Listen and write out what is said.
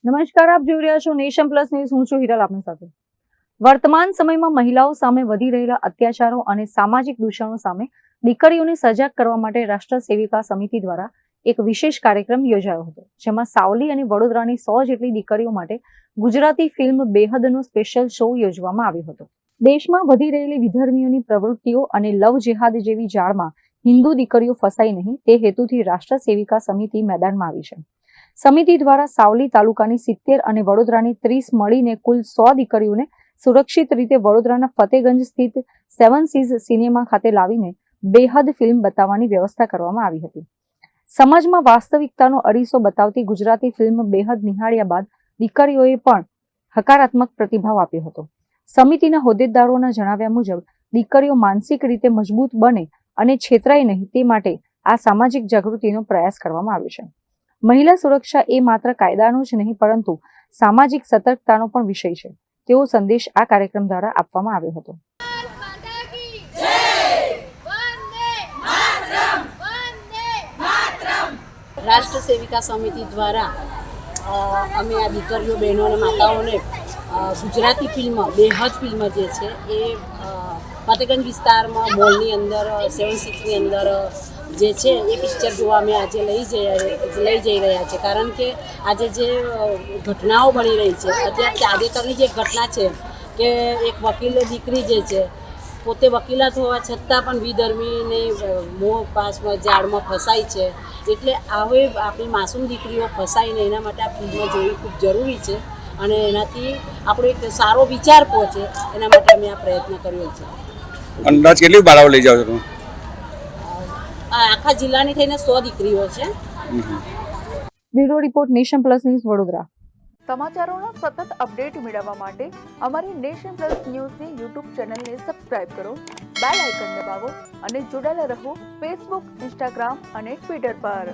નમસ્કાર, આપ જોઈ રહ્યા છો નેશન પ્લસ ન્યૂઝ. હું છું હિરલ આપની સાથે. વર્તમાન સમયમાં મહિલાઓ સામે વધી રહેલા અત્યાચારો અને સામાજિક દૂષણો સામે દીકરીઓને સજાગ કરવા માટે રાષ્ટ્ર સેવિકા સમિતિ દ્વારા એક વિશેષ કાર્યક્રમ યોજાયો હતો, જેમાં સાવલી અને વડોદરાની 100 જેટલી દીકરીઓ માટે ગુજરાતી ફિલ્મ બેહદનો સ્પેશિયલ શો યોજવામાં આવ્યો હતો. દેશમાં વધી રહેલી વિધર્મીઓની પ્રવૃત્તિઓ અને લવ જેહાદ જેવી જાળમાં હિન્દુ દીકરીઓ ફસાય નહીં તે હેતુથી રાષ્ટ્ર સેવિકા સમિતિ મેદાનમાં આવી છે. સમિતિ દ્વારા સાવલી તાલુકાની 70 અને વડોદરાની 30 મળીને કુલ 100 દીકરીઓને સુરક્ષિત રીતે વડોદરાના ફતેગંજ સ્થિત 7 સીઝ સિનેમા ખાતે લાવીને બેહદ ફિલ્મ બતાવવાની વ્યવસ્થા કરવામાં આવી હતી. સમાજમાં વાસ્તવિકતાનો અરીસો બતાવતી ગુજરાતી ફિલ્મ બેહદ નિહાળ્યા બાદ દીકરીઓએ પણ હકારાત્મક પ્રતિભાવ આપ્યો હતો. સમિતિના હોદ્દેદારોના જણાવ્યા મુજબ દીકરીઓ માનસિક રીતે મજબૂત બને અને છેતરાય નહીં તે માટે આ સામાજિક જાગૃતિનો પ્રયાસ કરવામાં આવ્યો છે. મહિલા સુરક્ષા એ માત્ર કાયદાનો જ નહીં પરંતુ સામાજિક સતર્કતાનો પણ વિષય છે તેવો સંદેશ આ કાર્યક્રમ દ્વારા આપવામાં આવ્યો હતો. રાષ્ટ્ર સેવિકા સમિતિ દ્વારા અમે આ દીકરીઓ, બહેનો અને માતાઓને ગુજરાતી ફિલ્મ બેહદ ફિલ્મ જે છે એ ફતેગંજ વિસ્તારમાં મોલની અંદર 7-6ની અંદર જે છે એ પિક્ચર જોવા અમે આજે લઈ જઈ રહ્યા છે. કારણ કે આજે જે ઘટનાઓ બની રહી છે, અત્યારે તાજેતરની જે ઘટના છે કે એક વકીલ દીકરી જે છે પોતે વકીલાત હોવા છતાં પણ વિધર્મીને મોહ પાસમાં જાળમાં ફસાય છે. એટલે હવે આપણી માસૂમ દીકરીઓ ફસાય ને એના માટે આ ફિલ્મ જોવી ખૂબ જરૂરી છે અને એનાથી આપણો એક સારો વિચાર પહોંચે એના માટે અમે આ પ્રયત્ન કર્યો છે. અંદાજ કેટલી બાળાઓ લઈ જાવ છો તમે? આખા જિલ્લાની થઈને 100 દીકરીઓ છે. Bureau report, nation plus news, Vadodara. સમાચારોનો સતત અપડેટ મેળવવા માટે અમારી નેશન પ્લસ ન્યૂઝની યુટ્યુબ ચેનલને સબસ્ક્રાઇબ કરો, બેલ આઇકન દબાવો અને જોડાયેલા રહો ફેસબુક, ઇન્સ્ટાગ્રામ અને ટ્વિટર પર.